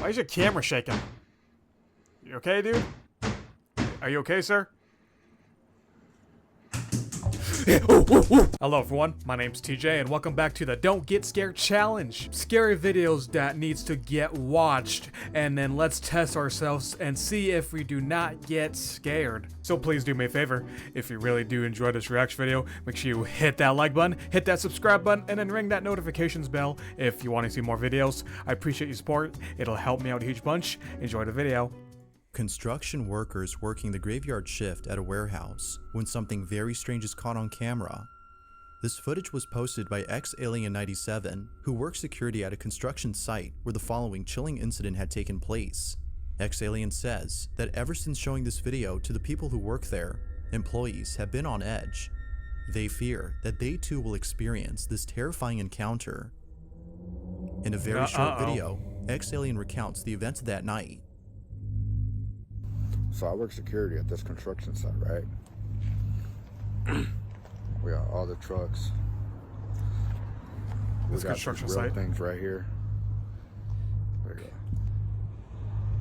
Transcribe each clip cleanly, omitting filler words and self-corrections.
Why is your camera shaking? You okay, dude? Are you okay, sir? Hello everyone, my name's TJ and welcome back to the Don't Get Scared Challenge. Scary videos that needs to get watched, and then let's test ourselves and see if we do not get scared. So please do me a favor, if you really do enjoy this reaction video, make sure you hit that like button, hit that subscribe button, and then ring that notifications bell if you want to see more videos. I appreciate your support, it'll help me out a huge bunch. Enjoy the video. Construction workers working the graveyard shift at a warehouse when something very strange is caught on camera. This footage was posted by Alien97, who works security at a construction site where the following chilling incident had taken place. Alien says that ever since showing this video to the people who work there, employees have been on edge. They fear that they too will experience this terrifying encounter. In a very short video, Alien recounts the events of that night. So I work security at this construction site, right? We got all the trucks. This construction real site things right here. There you go.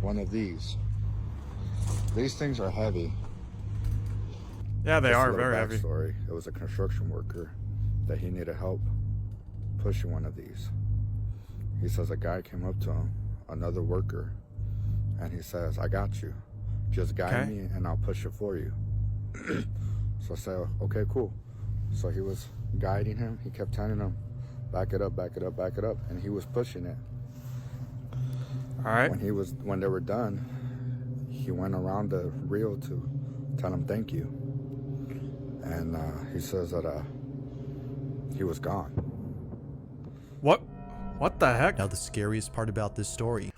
One of these. These things are heavy. Yeah, they are Just a very little heavy. backstory. It was a construction worker that he needed help pushing one of these. He says a guy came up to him, another worker, and he says, "I got you. Just guide me and I'll push it for you." So I said, okay, cool. So he was guiding him. He kept telling him, back it up, back it up, back it up. And he was pushing it. All right. When they were done, he went around the reel to tell him thank you. And he says that he was gone. What the heck? Now the scariest part about this story.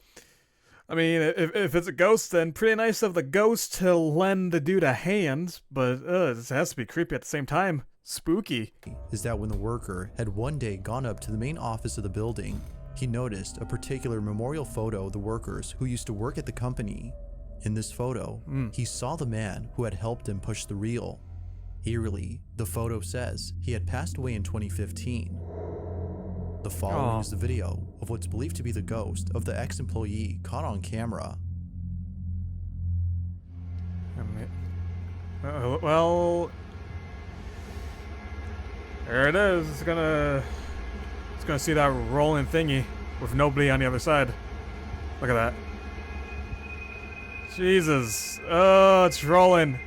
I mean, if it's a ghost, then pretty nice of the ghost to lend the dude a hand, but it has to be creepy at the same time. Spooky. Is that when the worker had one day gone up to the main office of the building, he noticed a particular memorial photo of the workers who used to work at the company. In this photo, he saw the man who had helped him push the reel. Eerily, the photo says he had passed away in 2015. The following is the video of what's believed to be the ghost of the ex-employee caught on camera. Well, there it is. It's gonna see that rolling thingy with nobody on the other side. Look at that. Jesus. Oh, it's rolling.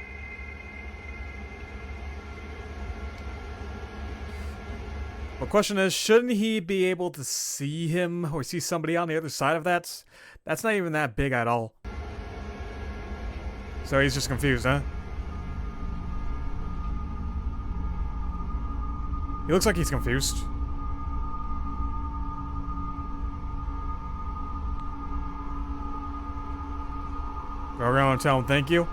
The question is, shouldn't he be able to see him or see somebody on the other side of that? That's not even that big at all. So he's just confused, huh? He looks like he's confused. Go around and tell him thank you.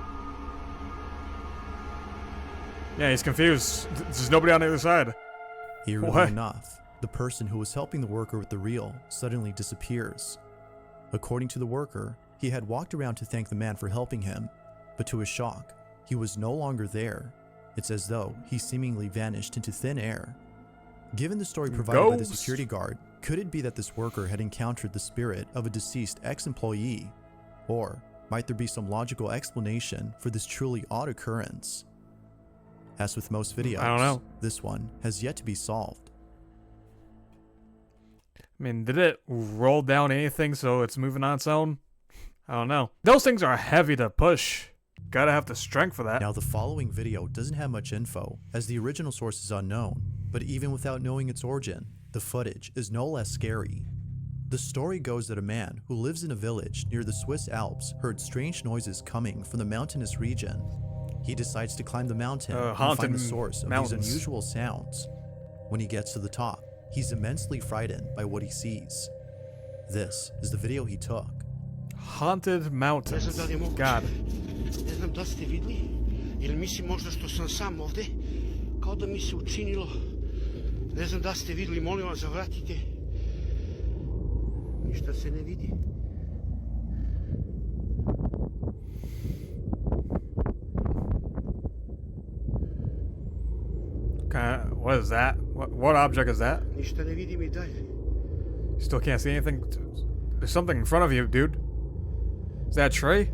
Yeah, he's confused. There's nobody on the other side. Eerily enough, the person who was helping the worker with the reel suddenly disappears. According to the worker, he had walked around to thank the man for helping him, but to his shock, he was no longer there. It's as though he seemingly vanished into thin air. Given the story provided by the security guard, could it be that this worker had encountered the spirit of a deceased ex-employee? Or might there be some logical explanation for this truly odd occurrence? As with most videos, I don't know. This one has yet to be solved. I mean, did it roll down anything so it's moving on its own? I don't know. Those things are heavy to push. Gotta have the strength for that. Now, the following video doesn't have much info, as the original source is unknown, but even without knowing its origin, the footage is no less scary. The story goes that a man who lives in a village near the Swiss Alps heard strange noises coming from the mountainous region. He decides to climb the mountain and find the source of these unusual sounds. When he gets to the top, he's immensely frightened by what he sees. This is the video he took. Haunted mountains. God. Ne znam da ste vidli, ili mislim možda što sam sam ovde, kao da mi se učinilo, ne znam da ste vidli, molim vas zavratite, ništa se ne vidi. What is that? What object is that? Ništa ne vidim I dalje. Still can't see anything? There's something in front of you, dude. Is that a tree?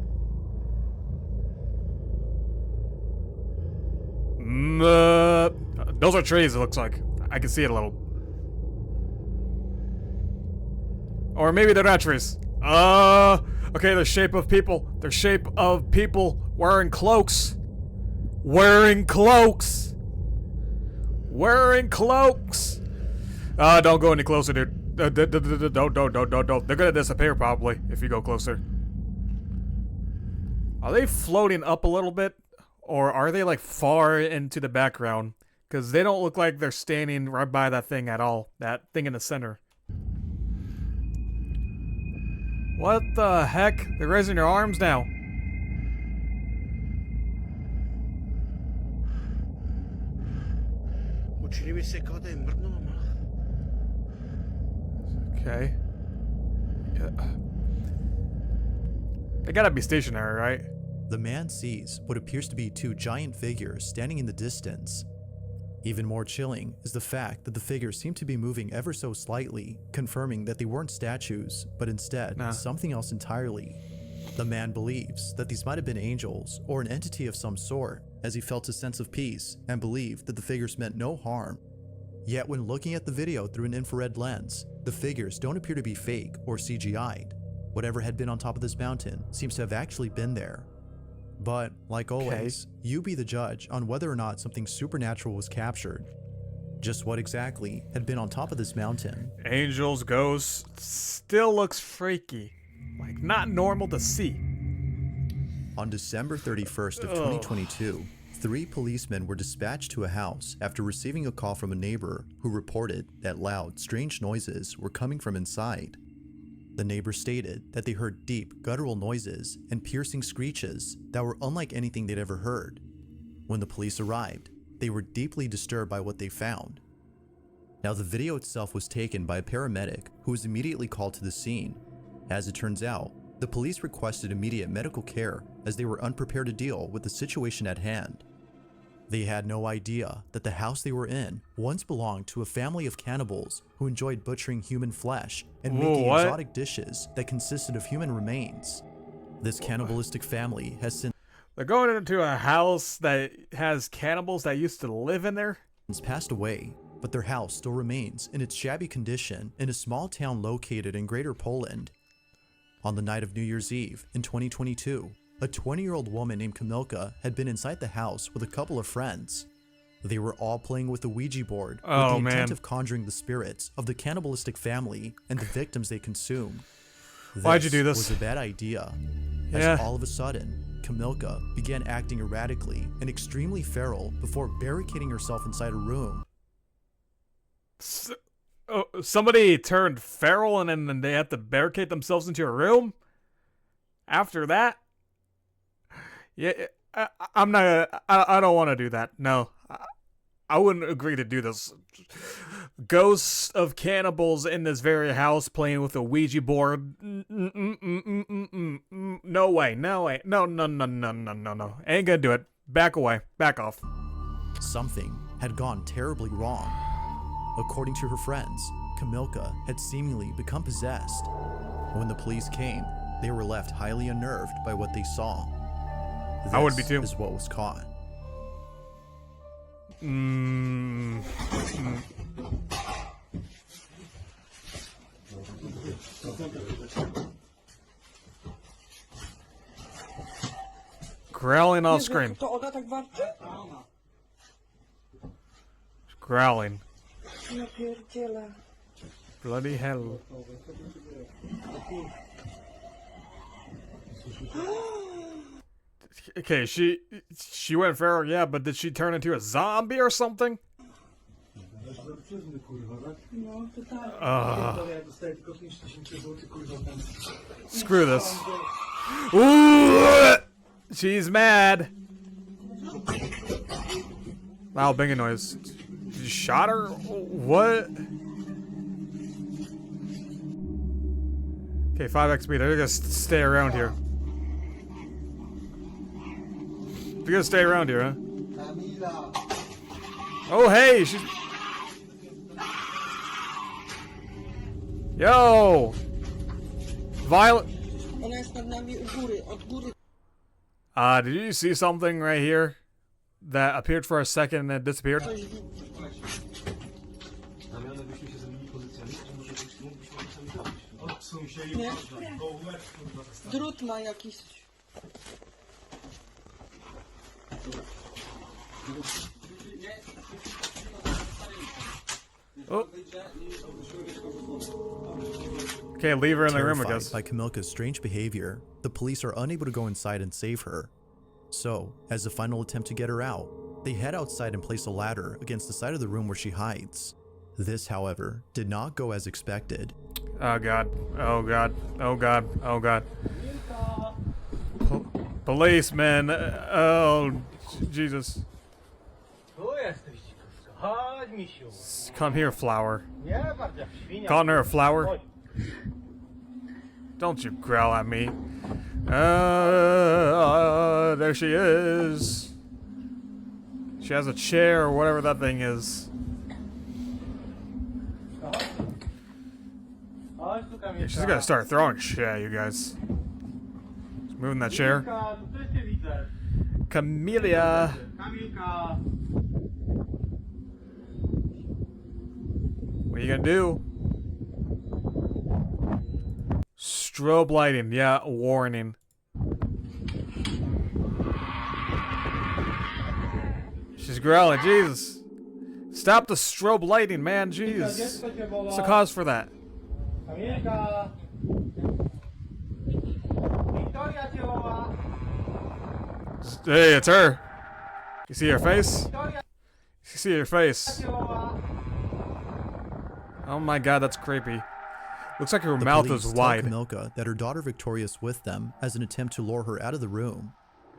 Those are trees, it looks like. I can see it a little. Or maybe they're not trees. Okay, the shape of people. The shape of people wearing cloaks. Wearing cloaks. Wearing cloaks. Don't go any closer, dude. Don't. They're gonna disappear probably if you go closer. Are they floating up a little bit? Or are they like far into the background? Because they don't look like they're standing right by that thing at all. That thing in the center. What the heck? They're raising their arms now. Učini mi se kao da je mrdnulo malo. Okay. They gotta be stationary, right? The man sees what appears to be two giant figures standing in the distance. Even more chilling is the fact that the figures seem to be moving ever so slightly, confirming that they weren't statues, but instead something else entirely. The man believes that these might have been angels or an entity of some sort, as he felt a sense of peace and believed that the figures meant no harm. Yet when looking at the video through an infrared lens, the figures don't appear to be fake or CGI'd. Whatever had been on top of this mountain seems to have actually been there. But, like always, you be the judge on whether or not something supernatural was captured. Just what exactly had been on top of this mountain? Angels, ghosts, still looks freaky. Like, not normal to see. On December 31st of 2022, 3 policemen were dispatched to a house after receiving a call from a neighbor who reported that loud, strange noises were coming from inside. The neighbor stated that they heard deep, guttural noises and piercing screeches that were unlike anything they'd ever heard. When the police arrived, they were deeply disturbed by what they found. Now, the video itself was taken by a paramedic who was immediately called to the scene. As it turns out, the police requested immediate medical care as they were unprepared to deal with the situation at hand. They had no idea that the house they were in once belonged to a family of cannibals who enjoyed butchering human flesh and making exotic dishes that consisted of human remains. This cannibalistic family has since They're going into a house that has cannibals that used to live in there? passed away, but their house still remains in its shabby condition in a small town located in Greater Poland. On the night of New Year's Eve in 2022, a 20-year-old woman named Kamilka had been inside the house with a couple of friends. They were all playing with the Ouija board with the intent of conjuring the spirits of the cannibalistic family and the victims they consumed. Why'd you do this? Was a bad idea, as all of a sudden, Kamilka began acting erratically and extremely feral before barricading herself inside a room. Somebody turned feral and then they had to barricade themselves into a room? After that? Yeah, I'm not. I don't want to do that. No, I wouldn't agree to do this. Ghosts of cannibals in this very house playing with a Ouija board. No way. No way. No. Ain't gonna do it. Back away. Back off. Something had gone terribly wrong. According to her friends, Kamilka had seemingly become possessed. When the police came, they were left highly unnerved by what they saw. This I would be too. Is what was caught. Growling off screen. Growling. Bloody hell. Okay, she went feral, yeah, but did she turn into a zombie or something? Screw this. Ooh, she's mad. Wow, banging noise. You shot her? What? Okay, 5x speed. They're gonna stay around here. You're gonna stay around here, huh? Oh, hey, she's... Yo! Violet. Ona jest nad nami u góry, od góry. Did you see something right here that appeared for a second and then disappeared? Coś widzi. Nie? Drut ma jakiś. Oh. Okay, leave her in the room, I Terrified guess. by Kamilka's strange behavior, the police are unable to go inside and save her. So, as a final attempt to get her out, they head outside and place a ladder against the side of the room where she hides. This, however, did not go as expected. Oh god. Oh god. Oh god. Oh god. Policeman. Oh, Jesus. Come here, flower. Calling her a flower? Don't you growl at me. There she is. She has a chair or whatever that thing is. Yeah, she's gonna start throwing shit at you guys. Just moving that chair. Camellia. What are you gonna do? Strobe lighting, yeah, warning. She's growling, Jesus. Stop the strobe lighting, man, jeez. What's the cause for that? Hey, it's her. You see her face? You see her face. Oh my god, that's creepy. Looks like her The mouth police is tell wide. Kamilka that her daughter Victoria is with them as an attempt to lure her out of the room,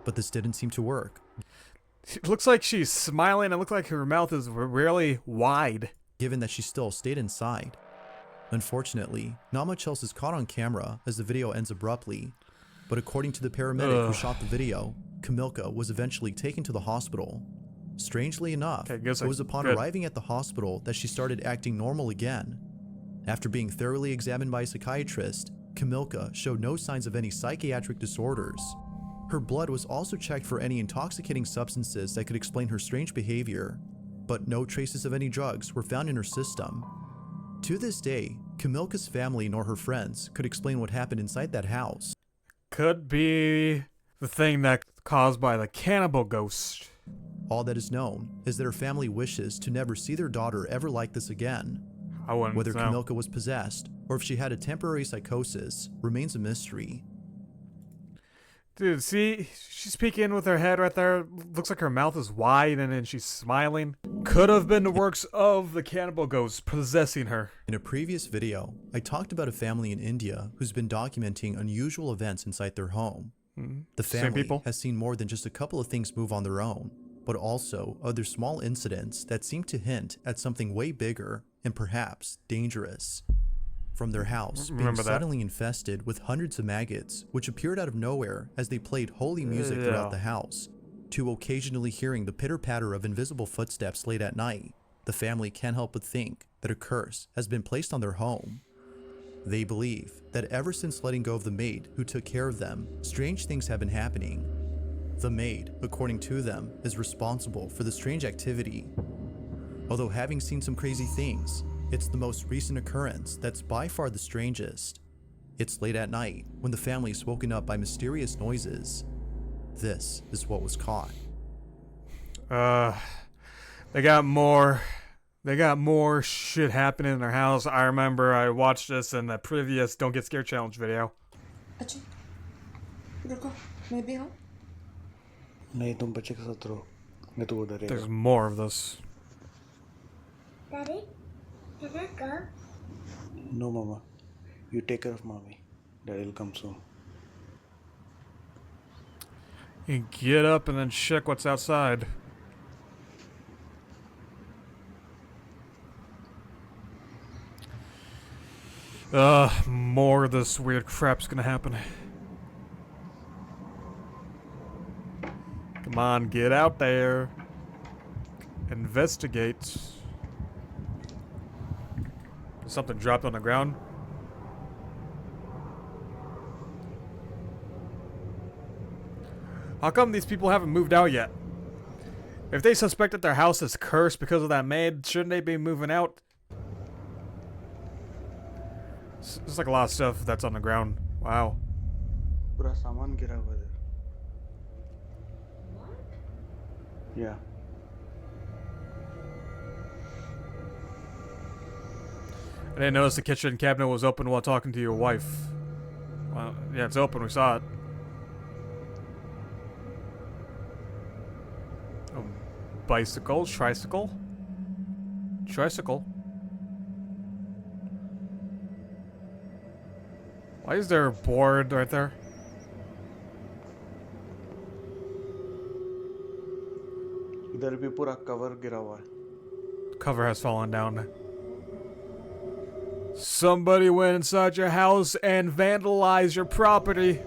but this didn't seem to work. It looks like she's smiling. It looks like her mouth is really wide. Given that she still stayed inside. Unfortunately, not much else is caught on camera as the video ends abruptly, but according to the paramedic who shot the video, Kamilka was eventually taken to the hospital. Strangely enough, Okay, it was upon good. arriving at the hospital that she started acting normal again. After being thoroughly examined by a psychiatrist, Kamilka showed no signs of any psychiatric disorders. Her blood was also checked for any intoxicating substances that could explain her strange behavior, but no traces of any drugs were found in her system. To this day, Kamilka's family nor her friends could explain what happened inside that house. Could be the thing that's caused by the cannibal ghost. All that is known is that her family wishes to never see their daughter ever like this again. I wouldn't Whether know. Kamilka was possessed or if she had a temporary psychosis remains a mystery. Dude, see? She's peeking with her head right there. Looks like her mouth is wide and then she's smiling. Could have been the works of the cannibal ghost possessing her. In a previous video, I talked about a family in India who's been documenting unusual events inside their home. The Same family people? has seen more than just a couple of things move on their own, but also other small incidents that seem to hint at something way bigger and perhaps dangerous. From their house being Remember that. suddenly infested with hundreds of maggots which appeared out of nowhere as they played holy music throughout the house, to occasionally hearing the pitter-patter of invisible footsteps late at night, the family can't help but think that a curse has been placed on their home. They believe that ever since letting go of the maid who took care of them, strange things have been happening. The maid, according to them, is responsible for the strange activity. Although having seen some crazy things, it's the most recent occurrence that's by far the strangest. It's late at night when the family is woken up by mysterious noises. This is what was caught. They got more shit happening in their house. I remember I watched this in the previous Don't Get Scared Challenge video. Achoo. रुको, मैं भी हूँ. नहीं तुम बच्चे के साथ रहो मैं तो वो डरेगा There's more of this. Daddy, can I go? No mama you take care of mommy daddy will come soon You get up and then check what's outside. More of this weird crap's gonna happen. Come on, get out there. Investigate. Something dropped on the ground. How come these people haven't moved out yet? If they suspect that their house is cursed because of that maid, shouldn't they be moving out? There's like a lot of stuff that's on the ground. Wow. पूरा सामान गिरा हुआ है इधर. Yeah. I didn't notice the kitchen cabinet was open while talking to your wife. Well, yeah, it's open. We saw it. Bicycle, tricycle, tricycle. Why is there a board right there? इधर भी पूरा cover गिरा हुआ है. Cover has fallen down. Somebody went inside your house and vandalized your property.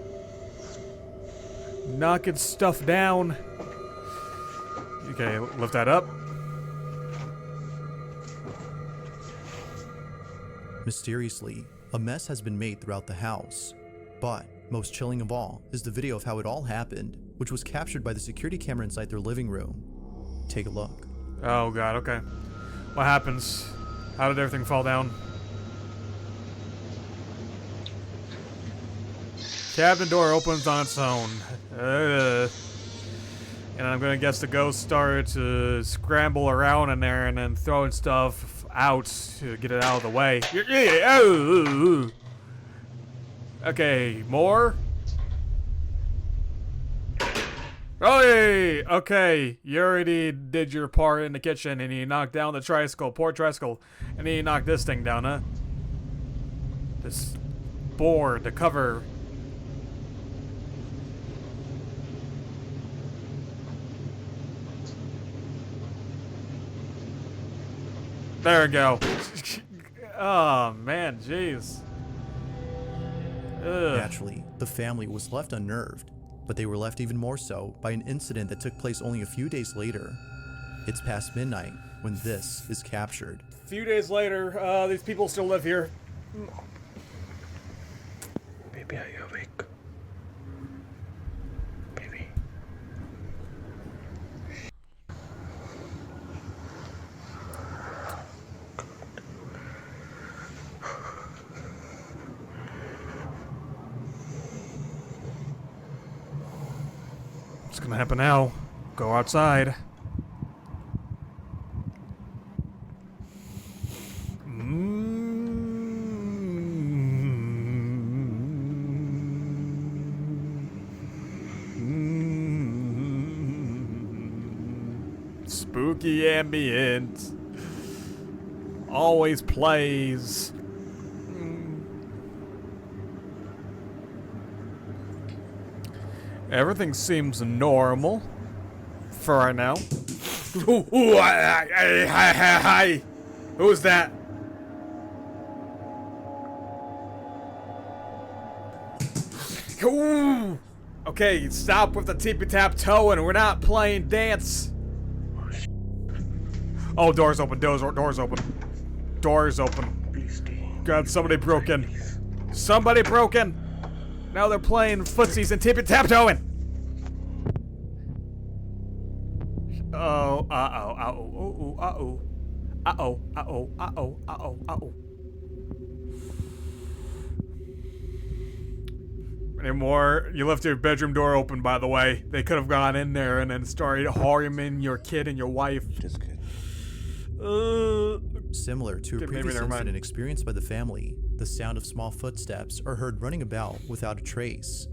Knocking stuff down. Okay, lift that up. Mysteriously, a mess has been made throughout the house. But, most chilling of all, is the video of how it all happened, which was captured by the security camera inside their living room. Take a look. Oh god, okay. What happens? How did everything fall down? Cabinet door opens on its own. And I'm gonna guess the ghost started to scramble around in there and then throwing stuff out to get it out of the way. Okay, more? Oh, hey, okay, you already did your part in the kitchen and you knocked down the tricycle, poor tricycle, and then you knocked this thing down, huh? This board, the cover. There we go. Oh, man, jeez. Ugh. Naturally, the family was left unnerved, but they were left even more so by an incident that took place only a few days later. It's past midnight when this is captured. A few days later, these people still live here. Baby, are you awake? Baby. What's gonna happen now? Go outside. Spooky ambient. Always plays. Everything seems normal for right now. Hi. Who's that? Ooh. Okay, stop with the tippy-tap-toe and we're not playing dance. Oh, doors open, doors open. Doors open. Please stay. God, somebody broke in. Somebody broke in. Now they're playing footsies and tippy-tap-toeing. Oh, uh-oh. Any more? You left your bedroom door open, by the way. They could have gone in there and then started harming your kid and your wife. Just good. Similar to a Okay, maybe previous never mind. incident experienced by the family, the sound of small footsteps are heard running about without a trace.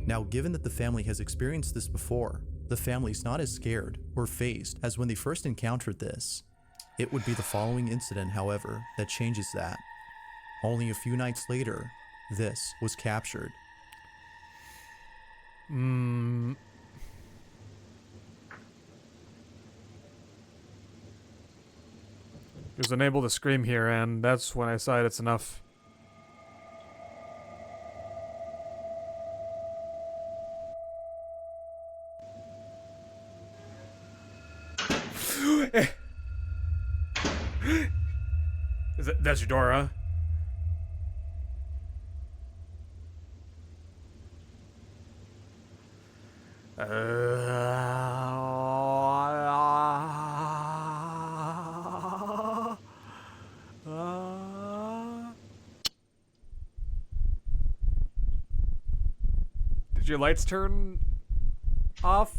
Now, given that the family has experienced this before, the family's not as scared or phased as when they first encountered this. It would be the following incident, however, that changes that. Only a few nights later, this was captured. He was unable to scream here, and that's when I decided it's enough. That's your door, huh? Did your lights turn off?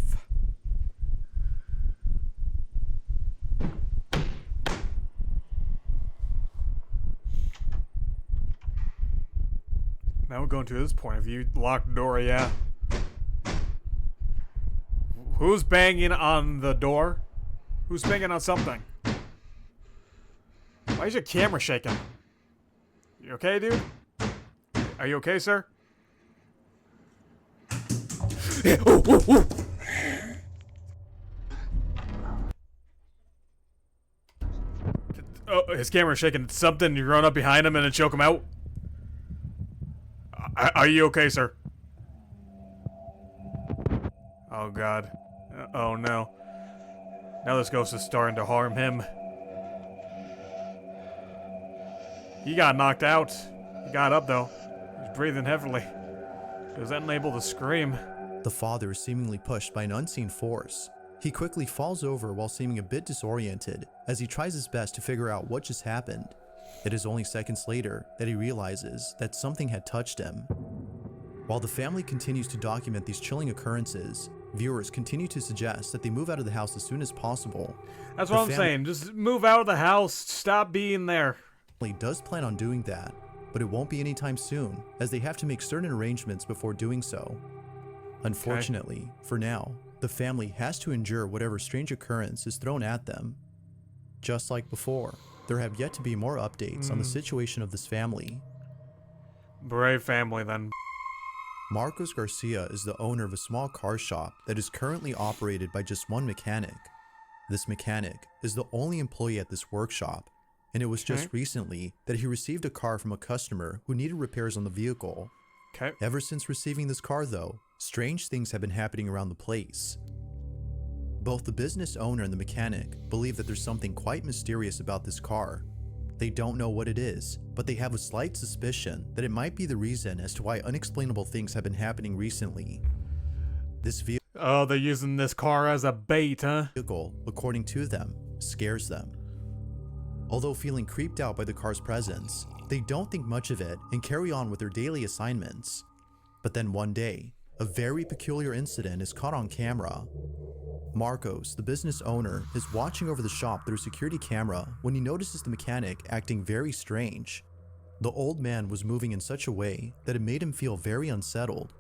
Now we're going to this point of view. Locked door, yeah. Who's banging on the door? Who's banging on something? Why is your camera shaking? You okay, dude? Are you okay, sir? Oh, his camera's shaking. Did something, you run up behind him and then choke him out? Are you okay, sir? Oh, God. Oh, no. Now this ghost is starting to harm him. He got knocked out. He got up, though. He's breathing heavily. He was unable to scream. The father is seemingly pushed by an unseen force. He quickly falls over while seeming a bit disoriented as he tries his best to figure out what just happened. It is only seconds later that he realizes that something had touched him. While the family continues to document these chilling occurrences, viewers continue to suggest that they move out of the house as soon as possible. That's what I'm saying. Just move out of the house. Stop being there. The family does plan on doing that, but it won't be anytime soon, as they have to make certain arrangements before doing so. Unfortunately, for now, the family has to endure whatever strange occurrence is thrown at them. Just like before, there have yet to be more updates on the situation of this family. Brave family, then. Marcos Garcia is the owner of a small car shop that is currently operated by just one mechanic. This mechanic is the only employee at this workshop, and it was just recently that he received a car from a customer who needed repairs on the vehicle. Ever since receiving this car, though, strange things have been happening around the place. Both the business owner and the mechanic believe that there's something quite mysterious about this car. They don't know what it is, but they have a slight suspicion that it might be the reason as to why unexplainable things have been happening recently. This vehicle, they're using this car as a bait, huh? according to them, scares them. Although feeling creeped out by the car's presence, they don't think much of it and carry on with their daily assignments. But then one day, a very peculiar incident is caught on camera. Marcos, the business owner, is watching over the shop through a security camera when he notices the mechanic acting very strange. The old man was moving in such a way that it made him feel very unsettled.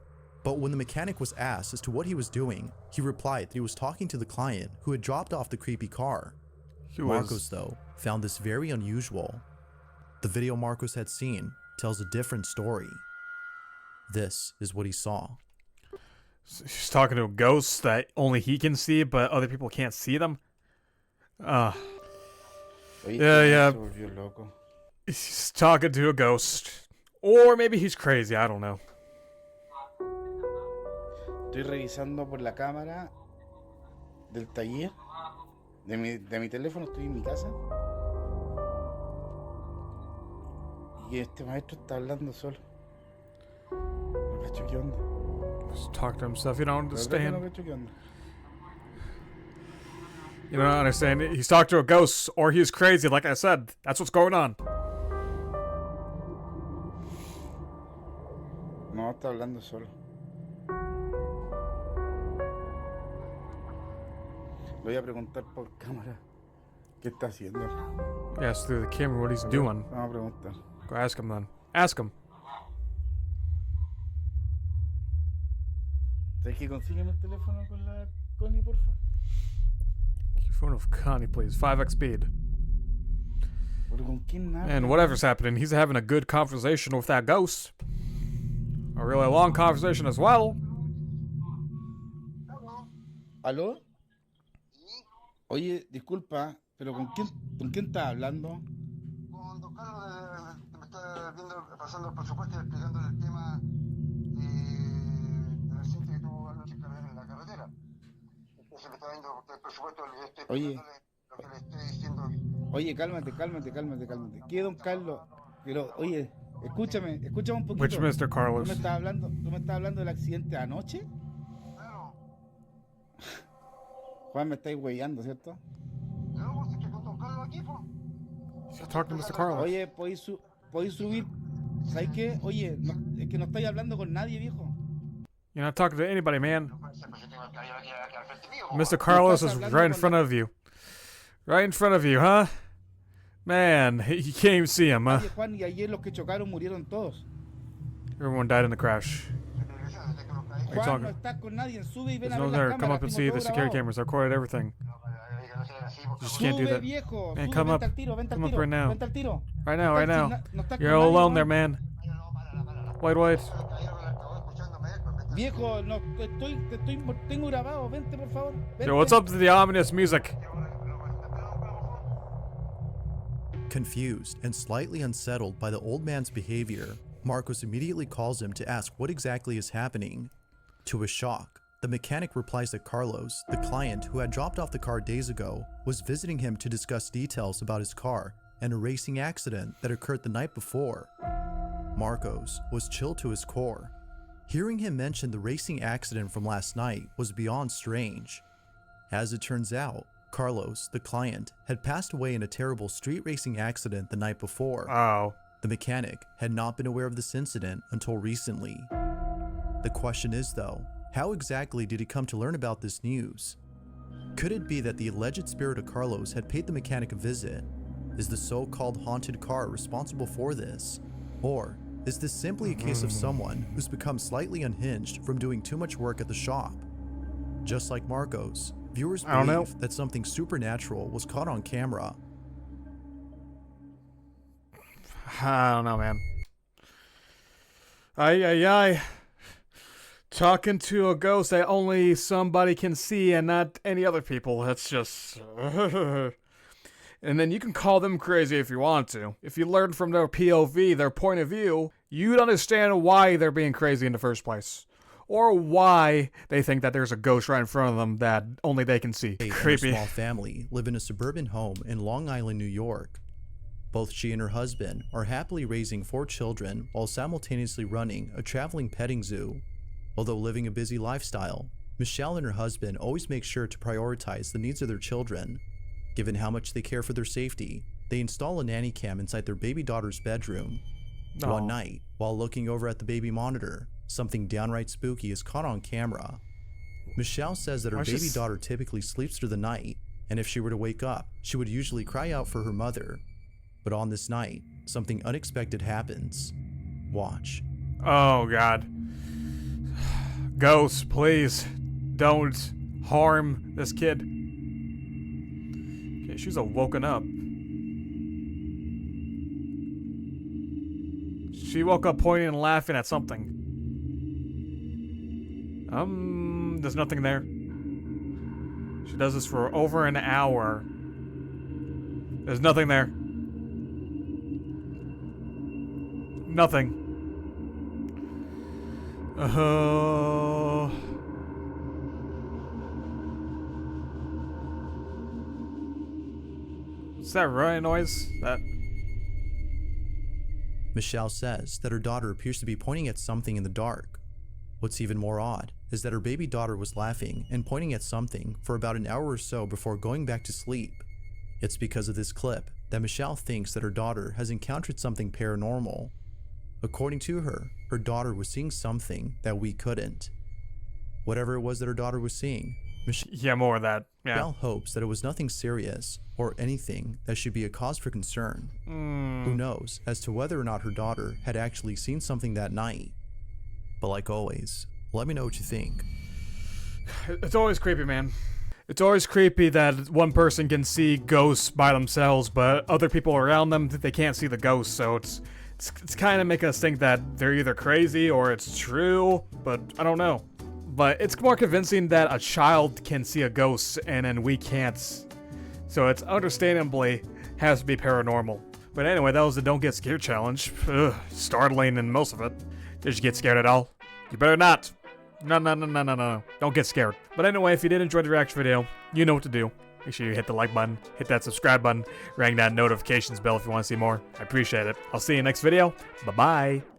But when the mechanic was asked as to what he was doing, he replied that he was talking to the client who had dropped off the creepy car. Marcos, though, found this very unusual. The video Marcos had seen tells a different story. This is what he saw. He's talking to a ghost that only he can see, but other people can't see them. Yeah. He's talking to a ghost. Or maybe he's crazy, I don't know. Estoy revisando por la cámara del taller de mi teléfono, estoy en mi casa. Y este maestro está hablando solo. No cacho qué onda. Just talk to himself, you don't understand. No cacho qué onda. You don't understand. He's talking to a ghost, or he's crazy, like I said. That's what's going on. No, está hablando solo. Le voy a preguntar por cámara qué está haciendo. Yes, through the camera what he's doing. Vamos a preguntar. Go ask him then. Ask him. ¿Sabes que consígueme el teléfono con la Connie, porfa? Phone of Connie, please. 5x speed. ¿Con quién habla? And whatever's happening, he's having a good conversation with that ghost. A really long conversation as well. ¿Aló? Oye, disculpa, pero ¿con quién estás hablando? Con don Carlos, que me está viendo, pasando el presupuesto y explicándole el tema del accidente que tuvo anoche en la carretera. Entonces me está viendo el presupuesto, le estoy explicándole lo que le estoy diciendo. Oye, cálmate. ¿Qué, don Carlos? Pero, oye, escúchame un poquito. Which Mr. Carlos? ¿Tú me estás hablando del accidente de anoche? Claro. Juan, me estáis huellando, ¿cierto? No, pues es que con Carlos aquí, pues. Talk to Mr. Carlos. Oye, ¿podéis subir? ¿Sabes qué? Oye, es que no estáis hablando con nadie, viejo. You're not talking to anybody, man. Pues yo tengo el caballero aquí al frente mío. Mr. Carlos is right in front of you. Right in front of you, huh? Man, you can't even see him, huh? Oye, Juan, y ayer los que chocaron murieron todos. Everyone died in the crash. Juan, talking? no estás con nadie. Sube y ven There's a no ver there. las Come cámaras. up and Tengo see todo the security grabado. cameras. I recorded everything. You just can't do Sube, that. viejo. Man, Sube, come up. vente al tiro, vente al Come up tiro. right now. Vente al tiro. Right now, right now. No estás You're con all nadie, alone there, Juan. man. Wait. Viejo, no, tengo grabado. Vente, por favor. Vente. Yo, what's up to the ominous music? Confused and slightly unsettled by the old man's behavior, Marcos immediately calls him to ask what exactly is happening. To his shock, the mechanic replies that Carlos, the client who had dropped off the car days ago, was visiting him to discuss details about his car and a racing accident that occurred the night before. Marcos was chilled to his core. Hearing him mention the racing accident from last night was beyond strange. As it turns out, Carlos, the client, had passed away in a terrible street racing accident the night before. Oh. The mechanic had not been aware of this incident until recently. The question is though, how exactly did he come to learn about this news? Could it be that the alleged spirit of Carlos had paid the mechanic a visit? Is the so-called haunted car responsible for this? Or is this simply a case of someone who's become slightly unhinged from doing too much work at the shop? Just like Marcos, viewers believe that something supernatural was caught on camera. I don't know, man. Ay. Talking to a ghost that only somebody can see and not any other people. That's just... And then you can call them crazy if you want to. If you learn from their POV, their point of view, you'd understand why they're being crazy in the first place. Or why they think that there's a ghost right in front of them that only they can see. Creepy. A small family live in a suburban home in Long Island, New York. Both she and her husband are happily raising 4 children while simultaneously running a traveling petting zoo. Although living a busy lifestyle, Michelle and her husband always make sure to prioritize the needs of their children. Given how much they care for their safety, they install a nanny cam inside their baby daughter's bedroom. One night, while looking over at the baby monitor, something downright spooky is caught on camera. Michelle says that her baby daughter typically sleeps through the night, and if she were to wake up, she would usually cry out for her mother. But on this night, something unexpected happens. Watch. Oh, God. Ghosts, please. Don't harm this kid. Okay, she's woken up. She woke up pointing and laughing at something. There's nothing there. She does this for over an hour. There's nothing there. Nothing. What's that running noise? Michelle says that her daughter appears to be pointing at something in the dark. What's even more odd is that her baby daughter was laughing and pointing at something for about an hour or so before going back to sleep. It's because of this clip that Michelle thinks that her daughter has encountered something paranormal. According to her, her daughter was seeing something that we couldn't. Whatever it was that her daughter was seeing, more of that. Yeah. Michelle hopes that it was nothing serious or anything that should be a cause for concern. Who knows as to whether or not her daughter had actually seen something that night. But like always, let me know what you think. It's always creepy, man. It's always creepy that one person can see ghosts by themselves, but other people around them, they can't see the ghosts, so it's kind of making us think that they're either crazy or it's true, but I don't know. But it's more convincing that a child can see a ghost and then we can't. So it's understandably has to be paranormal. But anyway, that was the Don't Get Scared challenge. Ugh, startling in most of it. Did you get scared at all? You better not. No. Don't get scared. But anyway, if you did enjoy the reaction video, you know what to do. Make sure you hit the like button, hit that subscribe button, ring that notifications bell if you want to see more. I appreciate it. I'll see you next video. Bye-bye.